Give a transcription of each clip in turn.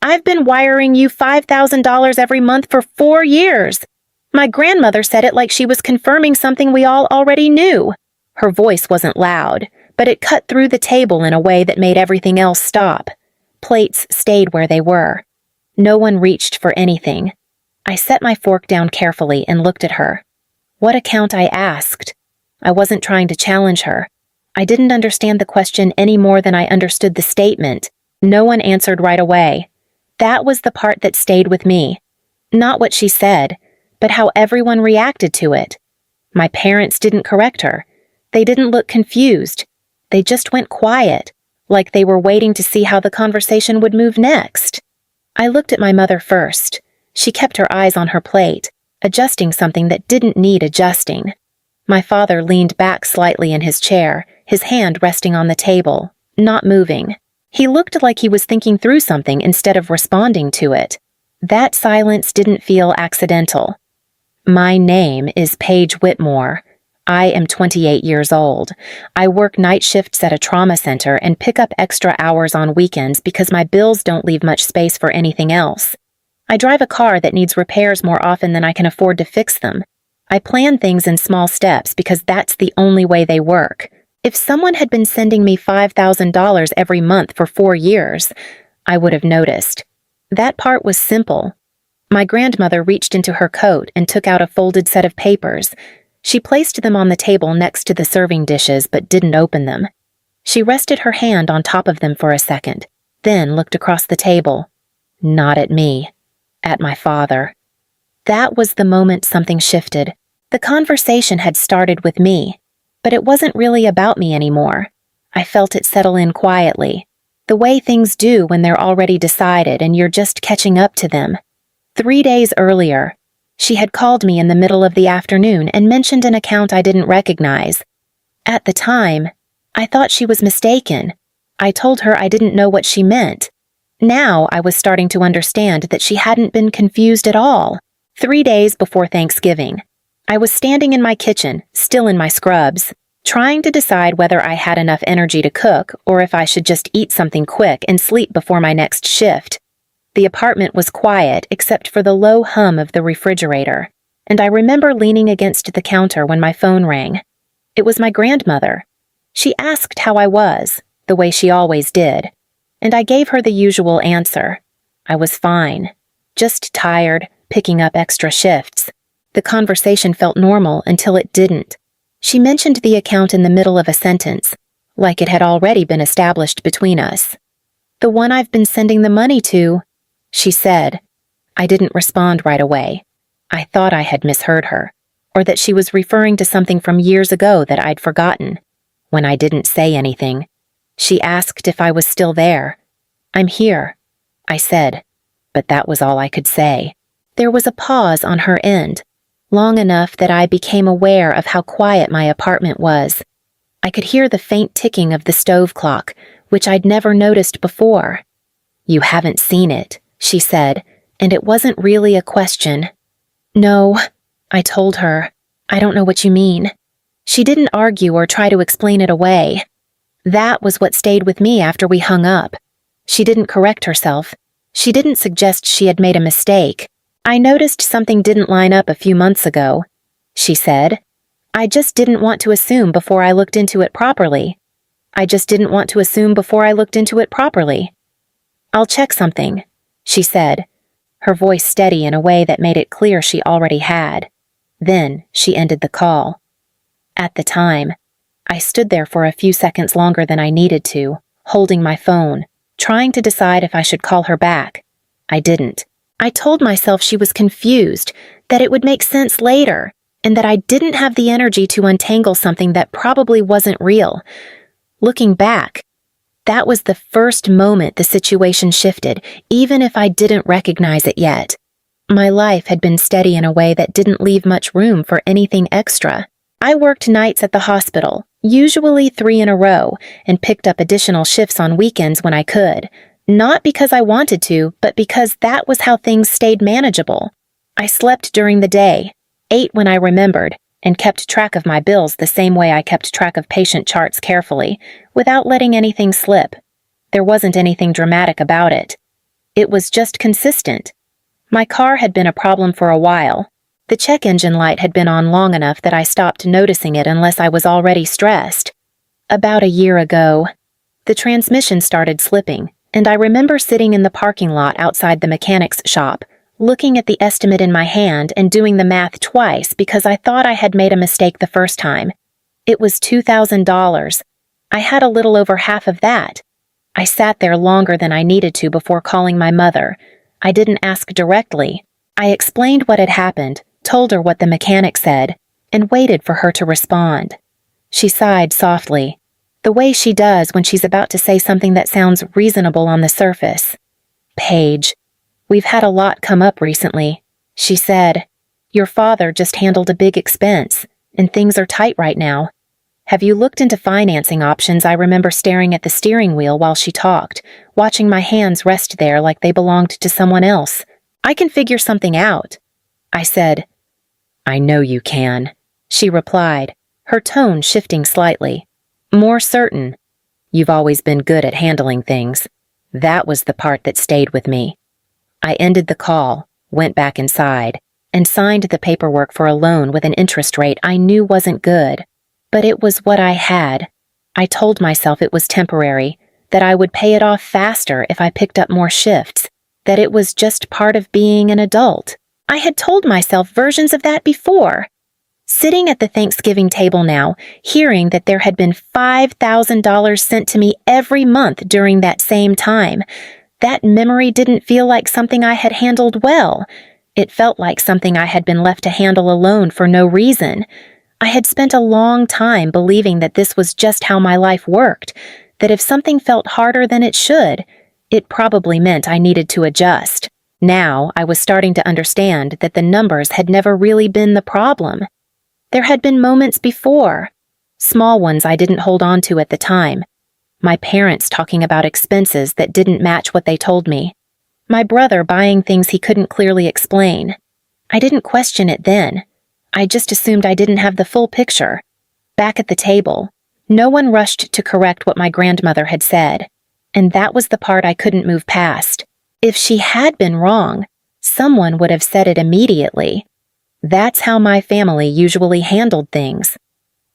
I've been wiring you $5,000 every month for 4 years. My grandmother said it like she was confirming something we all already knew. Her voice wasn't loud, but it cut through the table in a way that made everything else stop. Plates stayed where they were. No one reached for anything. I set my fork down carefully and looked at her. What account, I asked. I wasn't trying to challenge her. I didn't understand the question any more than I understood the statement. No one answered right away. That was the part that stayed with me. Not what she said, but how everyone reacted to it. My parents didn't correct her. They didn't look confused. They just went quiet, like they were waiting to see how the conversation would move next. I looked at my mother first. She kept her eyes on her plate, adjusting something that didn't need adjusting. My father leaned back slightly in his chair, his hand resting on the table, not moving. He looked like he was thinking through something instead of responding to it. That silence didn't feel accidental. My name is Paige Whitmore. I am 28 years old. I work night shifts at a trauma center and pick up extra hours on weekends because my bills don't leave much space for anything else. I drive a car that needs repairs more often than I can afford to fix them. I plan things in small steps because that's the only way they work. If someone had been sending me $5,000 every month for 4 years, I would have noticed. That part was simple. My grandmother reached into her coat and took out a folded set of papers. She placed them on the table next to the serving dishes but didn't open them. She rested her hand on top of them for a second, then looked across the table. Not at me. At my father. That was the moment something shifted. The conversation had started with me, but it wasn't really about me anymore. I felt it settle in quietly, the way things do when they're already decided and you're just catching up to them. 3 days earlier, she had called me in the middle of the afternoon and mentioned an account I didn't recognize. At the time, I thought she was mistaken. I told her I didn't know what she meant. Now I was starting to understand that she hadn't been confused at all. 3 days before Thanksgiving, I was standing in my kitchen, still in my scrubs, trying to decide whether I had enough energy to cook or if I should just eat something quick and sleep before my next shift. The apartment was quiet except for the low hum of the refrigerator, and I remember leaning against the counter when my phone rang. It was my grandmother. She asked how I was, the way she always did, and I gave her the usual answer. I was fine, just tired, picking up extra shifts. The conversation felt normal until it didn't. She mentioned the account in the middle of a sentence, like it had already been established between us. The one I've been sending the money to, she said. I didn't respond right away. I thought I had misheard her, or that she was referring to something from years ago that I'd forgotten. When I didn't say anything, she asked if I was still there. I'm here, I said, but that was all I could say. There was a pause on her end, long enough that I became aware of how quiet my apartment was. I could hear the faint ticking of the stove clock, which I'd never noticed before. You haven't seen it, she said, and it wasn't really a question. No, I told her. I don't know what you mean. She didn't argue or try to explain it away. That was what stayed with me after we hung up. She didn't correct herself. She didn't suggest she had made a mistake. I noticed something didn't line up a few months ago, she said. I just didn't want to assume before I looked into it properly. I'll check something, she said, her voice steady in a way that made it clear she already had. Then she ended the call. At the time, I stood there for a few seconds longer than I needed to, holding my phone, trying to decide if I should call her back. I didn't. I told myself she was confused, that it would make sense later, and that I didn't have the energy to untangle something that probably wasn't real. Looking back, that was the first moment the situation shifted, even if I didn't recognize it yet. My life had been steady in a way that didn't leave much room for anything extra. I worked nights at the hospital, usually 3 in a row, and picked up additional shifts on weekends when I could. Not because I wanted to, but because that was how things stayed manageable. I slept during the day, ate when I remembered, and kept track of my bills the same way I kept track of patient charts carefully, without letting anything slip. There wasn't anything dramatic about it. It was just consistent. My car had been a problem for a while. The check engine light had been on long enough that I stopped noticing it unless I was already stressed. About a year ago, the transmission started slipping, and I remember sitting in the parking lot outside the mechanic's shop, looking at the estimate in my hand and doing the math twice because I thought I had made a mistake the first time. It was $2,000. I had a little over half of that. I sat there longer than I needed to before calling my mother. I didn't ask directly. I explained what had happened, told her what the mechanic said, and waited for her to respond. She sighed softly, the way she does when she's about to say something that sounds reasonable on the surface. "Paige, we've had a lot come up recently," she said. "Your father just handled a big expense, and things are tight right now. Have you looked into financing options?" I remember staring at the steering wheel while she talked, watching my hands rest there like they belonged to someone else. "I can figure something out," I said. "I know you can," she replied, her tone shifting slightly. "More certain. You've always been good at handling things." That was the part that stayed with me. I ended the call, went back inside, and signed the paperwork for a loan with an interest rate I knew wasn't good. But it was what I had. I told myself it was temporary, that I would pay it off faster if I picked up more shifts, that it was just part of being an adult. I had told myself versions of that before. Sitting at the Thanksgiving table now, hearing that there had been $5,000 sent to me every month during that same time, that memory didn't feel like something I had handled well. It felt like something I had been left to handle alone for no reason. I had spent a long time believing that this was just how my life worked, that if something felt harder than it should, it probably meant I needed to adjust. Now I was starting to understand that the numbers had never really been the problem. There had been moments before, small ones I didn't hold on to at the time. My parents talking about expenses that didn't match what they told me. My brother buying things he couldn't clearly explain. I didn't question it then. I just assumed I didn't have the full picture. Back at the table, no one rushed to correct what my grandmother had said, and that was the part I couldn't move past. If she had been wrong, someone would have said it immediately. That's how my family usually handled things.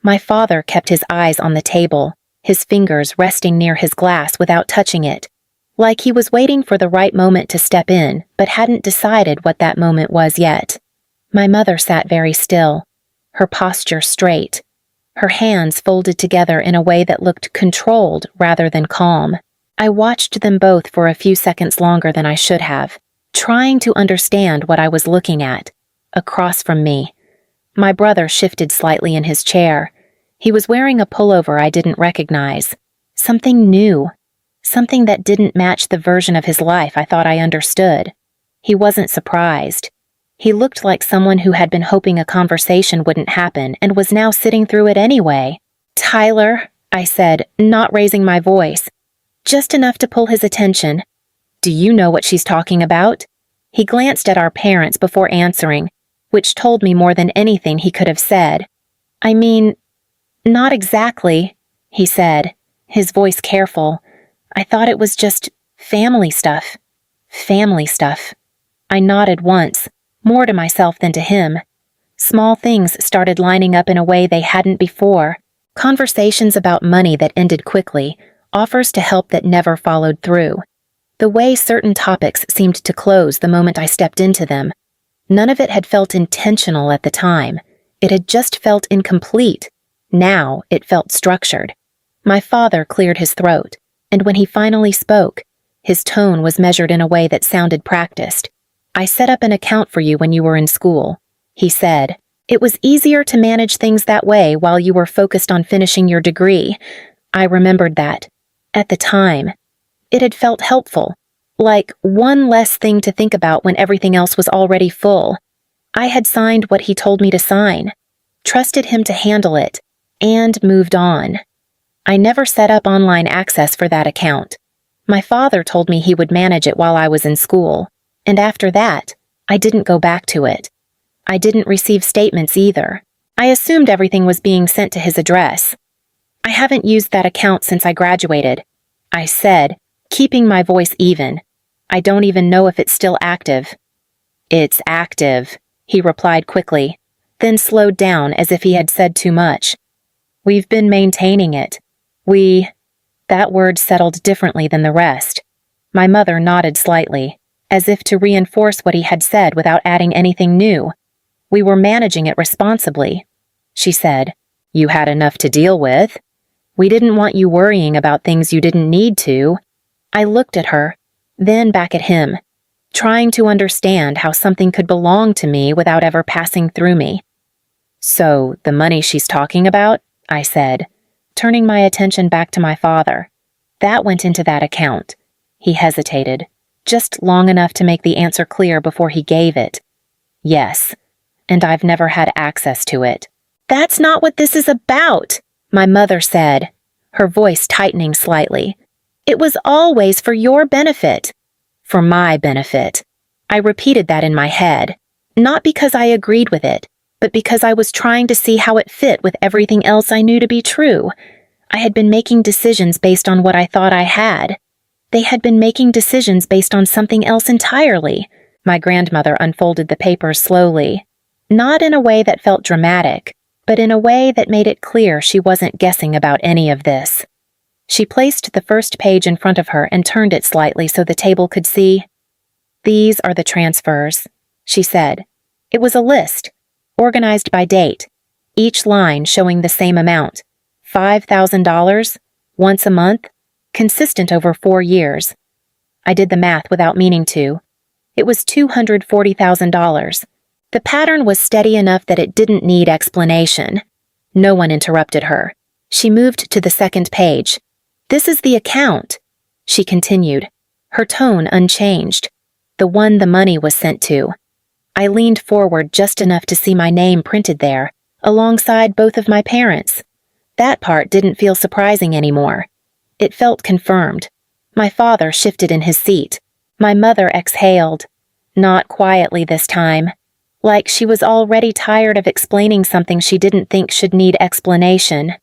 My father kept his eyes on the table, his fingers resting near his glass without touching it, like he was waiting for the right moment to step in, but hadn't decided what that moment was yet. My mother sat very still, her posture straight, her hands folded together in a way that looked controlled rather than calm. I watched them both for a few seconds longer than I should have, trying to understand what I was looking at. Across from me, my brother shifted slightly in his chair. He was wearing a pullover I didn't recognize. Something new. Something that didn't match the version of his life I thought I understood. He wasn't surprised. He looked like someone who had been hoping a conversation wouldn't happen and was now sitting through it anyway. "Tyler," I said, not raising my voice, just enough to pull his attention. "Do you know what she's talking about?" He glanced at our parents before answering, which told me more than anything he could have said. "I mean, not exactly," he said, his voice careful. "I thought it was just family stuff." Family stuff. I nodded once, more to myself than to him. Small things started lining up in a way they hadn't before. Conversations about money that ended quickly, offers to help that never followed through. The way certain topics seemed to close the moment I stepped into them. None of it had felt intentional at the time. It had just felt incomplete. Now it felt structured. My father cleared his throat, and when he finally spoke, his tone was measured in a way that sounded practiced. "I set up an account for you when you were in school," he said. "It was easier to manage things that way while you were focused on finishing your degree." I remembered that. At the time, it had felt helpful, like one less thing to think about when everything else was already full. I had signed what he told me to sign, trusted him to handle it, and moved on. I never set up online access for that account. My father told me he would manage it while I was in school, and after that, I didn't go back to it. I didn't receive statements either. I assumed everything was being sent to his address. "I haven't used that account since I graduated," I said, keeping my voice even. I don't even know if it's still active." "It's active," he replied quickly, then slowed down as if he had said too much. "We've been maintaining it. That word settled differently than the rest. My mother nodded slightly, as if to reinforce what he had said without adding anything new. "We were managing it responsibly," she said. "You had enough to deal with. We didn't want you worrying about things you didn't need to." I looked at her, then back at him, trying to understand how something could belong to me without ever passing through me. "So, the money she's talking about?" I said, turning my attention back to my father. "That went into that account." He hesitated, just long enough to make the answer clear before he gave it. "Yes, and I've never had access to it." "That's not what this is about," my mother said, her voice tightening slightly. "It was always for your benefit." "For my benefit." I repeated that in my head, not because I agreed with it, but because I was trying to see how it fit with everything else I knew to be true. I had been making decisions based on what I thought I had. They had been making decisions based on something else entirely. My grandmother unfolded the papers slowly, not in a way that felt dramatic, but in a way that made it clear she wasn't guessing about any of this. She placed the first page in front of her and turned it slightly so the table could see. "These are the transfers," she said. It was a list, organized by date, each line showing the same amount, $5,000, once a month, consistent over 4 years. I did the math without meaning to. It was $240,000. The pattern was steady enough that it didn't need explanation. No one interrupted her. She moved to the second page. "This is the account," she continued, her tone unchanged, the one the money was sent to. I leaned forward just enough to see my name printed there, alongside both of my parents. That part didn't feel surprising anymore. It felt confirmed. My father shifted in his seat. My mother exhaled, not quietly this time, like she was already tired of explaining something she didn't think should need explanation.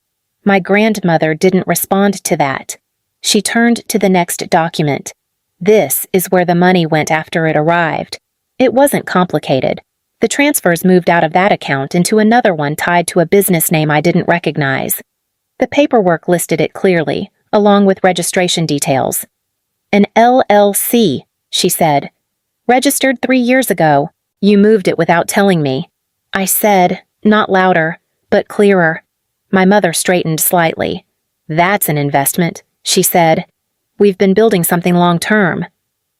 My grandmother didn't respond to that. She turned to the next document. This is where the money went after it arrived. It wasn't complicated. The transfers moved out of that account into another one tied to a business name I didn't recognize. The paperwork listed it clearly, along with registration details. "An LLC," she said. "Registered 3 years ago. You moved it without telling me." I said, not louder, but clearer. My mother straightened slightly. "That's an investment," she said. "We've been building something long-term."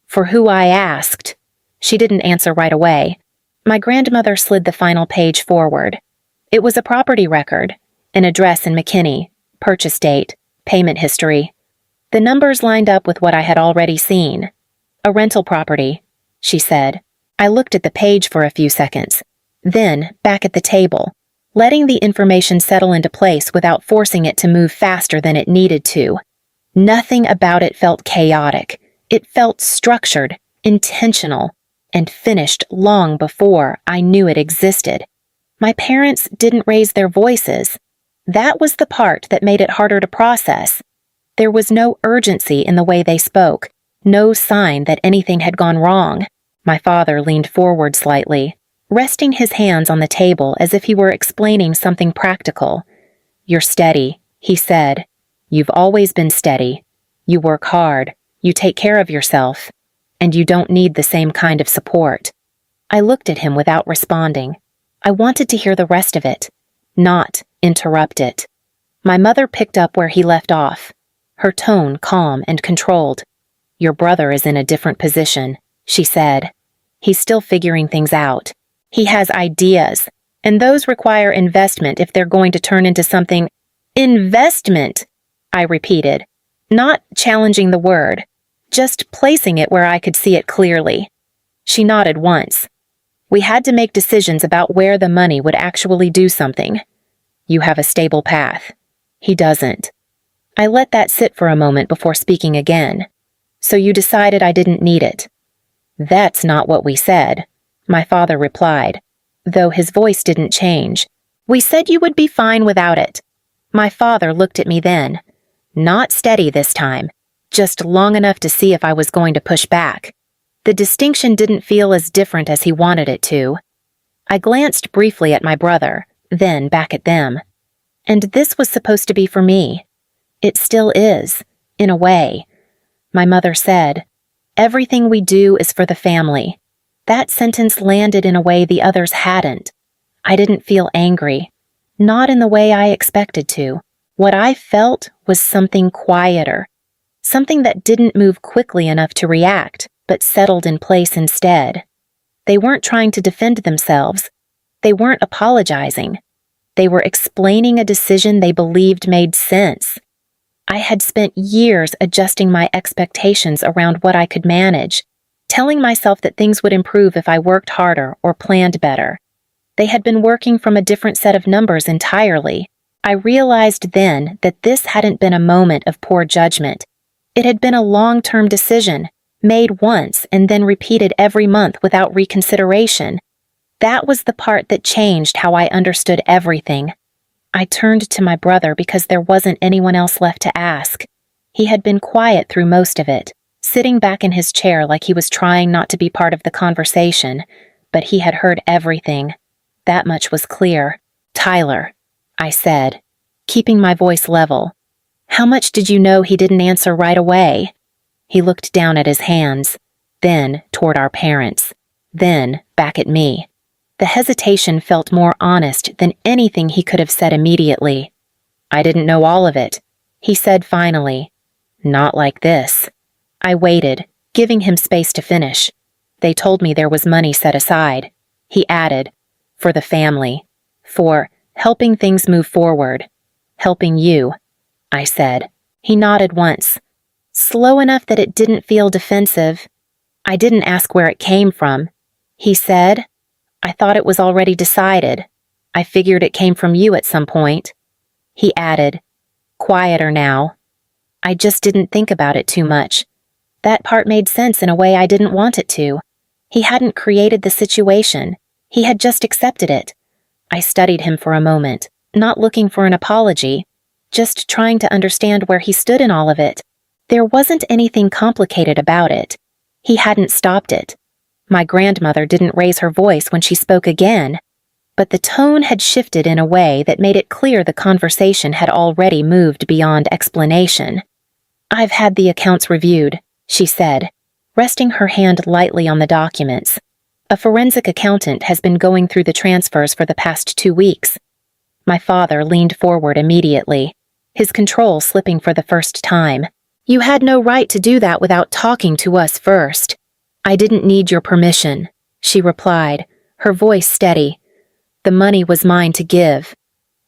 "For who?" I asked. She didn't answer right away. My grandmother slid the final page forward. It was a property record, an address in McKinney, purchase date, payment history. The numbers lined up with what I had already seen. "A rental property," she said. I looked at the page for a few seconds, then back at the table, letting the information settle into place without forcing it to move faster than it needed to. Nothing about it felt chaotic. It felt structured, intentional, and finished long before I knew it existed. My parents didn't raise their voices. That was the part that made it harder to process. There was no urgency in the way they spoke, no sign that anything had gone wrong. My father leaned forward slightly, resting his hands on the table as if he were explaining something practical. "You're steady," he said. "You've always been steady. You work hard, you take care of yourself, and you don't need the same kind of support." I looked at him without responding. I wanted to hear the rest of it, not interrupt it. My mother picked up where he left off, her tone calm and controlled. "Your brother is in a different position," she said. "He's still figuring things out. He has ideas, and those require investment if they're going to turn into something." "Investment," I repeated, not challenging the word, just placing it where I could see it clearly. She nodded once. "We had to make decisions about where the money would actually do something. You have a stable path. He doesn't." I let that sit for a moment before speaking again. "So you decided I didn't need it." "That's not what we said," my father replied, though his voice didn't change. "We said you would be fine without it." My father looked at me then, not steady this time, just long enough to see if I was going to push back. The distinction didn't feel as different as he wanted it to. I glanced briefly at my brother, then back at them. And this was supposed to be for me. It still is, in a way. My mother said, "Everything we do is for the family." That sentence landed in a way the others hadn't. I didn't feel angry. Not in the way I expected to. What I felt was something quieter. Something that didn't move quickly enough to react, but settled in place instead. They weren't trying to defend themselves. They weren't apologizing. They were explaining a decision they believed made sense. I had spent years adjusting my expectations around what I could manage, telling myself that things would improve if I worked harder or planned better. They had been working from a different set of numbers entirely. I realized then that this hadn't been a moment of poor judgment. It had been a long-term decision, made once and then repeated every month without reconsideration. That was the part that changed how I understood everything. I turned to my brother because there wasn't anyone else left to ask. He had been quiet through most of it, sitting back in his chair like he was trying not to be part of the conversation, but he had heard everything. That much was clear. "Tyler," I said, keeping my voice level. "How much did you know he didn't answer right away?" He looked down at his hands, then toward our parents, then back at me. The hesitation felt more honest than anything he could have said immediately. "I didn't know all of it," he said finally. "Not like this." I waited, giving him space to finish. "They told me there was money set aside," he added, "for the family, for helping things move forward. Helping you," I said. He nodded once, slow enough that it didn't feel defensive. "I didn't ask where it came from," he said. "I thought it was already decided. I figured it came from you at some point." He added, quieter now, "I just didn't think about it too much. That part made sense in a way I didn't want it to. He hadn't created the situation. He had just accepted it." I studied him for a moment, not looking for an apology, just trying to understand where he stood in all of it. There wasn't anything complicated about it. He hadn't stopped it. My grandmother didn't raise her voice when she spoke again, but the tone had shifted in a way that made it clear the conversation had already moved beyond explanation. "I've had the accounts reviewed," she said, resting her hand lightly on the documents. "A forensic accountant has been going through the transfers for the past 2 weeks." My father leaned forward immediately, his control slipping for the first time. "You had no right to do that without talking to us first." "I didn't need your permission," she replied, her voice steady. "The money was mine to give,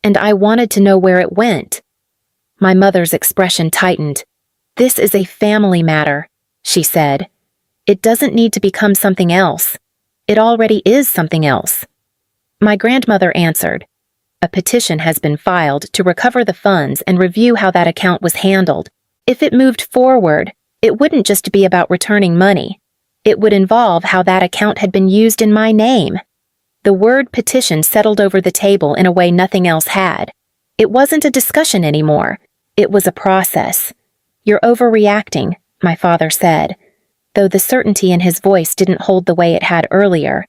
and I wanted to know where it went." My mother's expression tightened. "This is a family matter," she said. "It doesn't need to become something else. It already is something else." My grandmother answered, "A petition has been filed to recover the funds and review how that account was handled. If it moved forward, it wouldn't just be about returning money. It would involve how that account had been used in my name." The word petition settled over the table in a way nothing else had. It wasn't a discussion anymore. It was a process. "You're overreacting," my father said, though the certainty in his voice didn't hold the way it had earlier.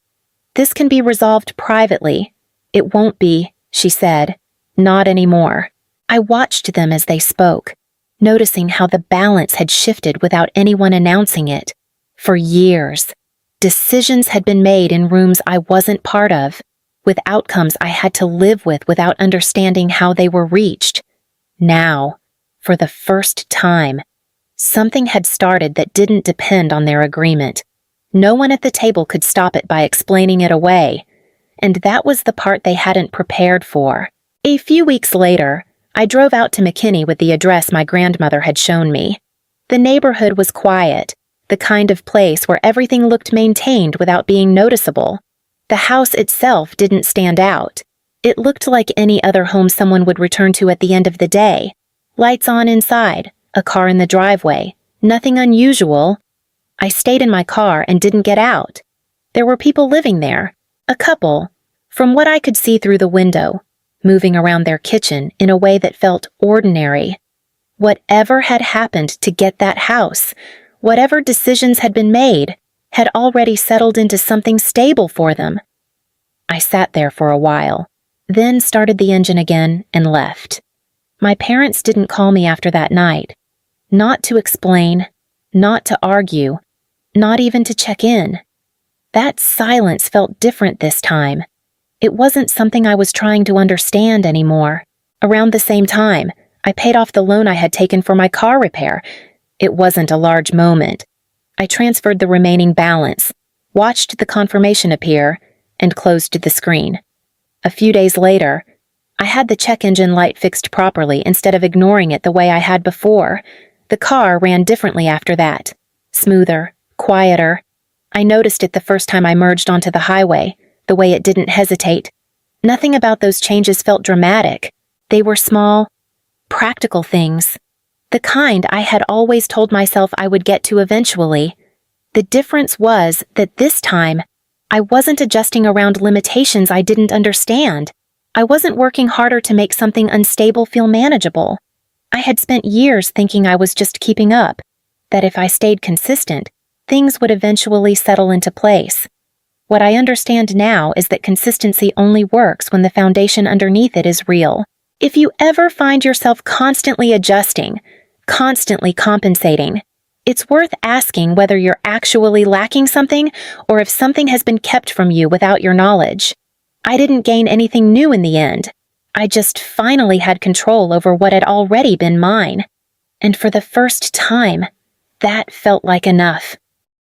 "This can be resolved privately." "It won't be," she said. "Not anymore." I watched them as they spoke, noticing how the balance had shifted without anyone announcing it. For years, decisions had been made in rooms I wasn't part of, with outcomes I had to live with without understanding how they were reached. Now, for the first time, something had started that didn't depend on their agreement. No one at the table could stop it by explaining it away, and that was the part they hadn't prepared for. A few weeks later, I drove out to McKinney with the address my grandmother had shown me. The neighborhood was quiet, the kind of place where everything looked maintained without being noticeable. The house itself didn't stand out. It looked like any other home someone would return to at the end of the day. Lights on inside, a car in the driveway, nothing unusual. I stayed in my car and didn't get out. There were people living there, a couple, from what I could see through the window, moving around their kitchen in a way that felt ordinary. Whatever had happened to get that house, whatever decisions had been made, had already settled into something stable for them. I sat there for a while, then started the engine again and left. My parents didn't call me after that night. Not to explain, not to argue, not even to check in. That silence felt different this time. It wasn't something I was trying to understand anymore. Around the same time, I paid off the loan I had taken for my car repair. It wasn't a large moment. I transferred the remaining balance, watched the confirmation appear, and closed the screen. A few days later, I had the check engine light fixed properly instead of ignoring it the way I had before. The car ran differently after that. Smoother, quieter. I noticed it the first time I merged onto the highway, the way it didn't hesitate. Nothing about those changes felt dramatic. They were small, practical things. The kind I had always told myself I would get to eventually. The difference was that this time, I wasn't adjusting around limitations I didn't understand. I wasn't working harder to make something unstable feel manageable. I had spent years thinking I was just keeping up, that if I stayed consistent, things would eventually settle into place. What I understand now is that consistency only works when the foundation underneath it is real. If you ever find yourself constantly adjusting, constantly compensating, it's worth asking whether you're actually lacking something or if something has been kept from you without your knowledge. I didn't gain anything new in the end. I just finally had control over what had already been mine. And for the first time, that felt like enough.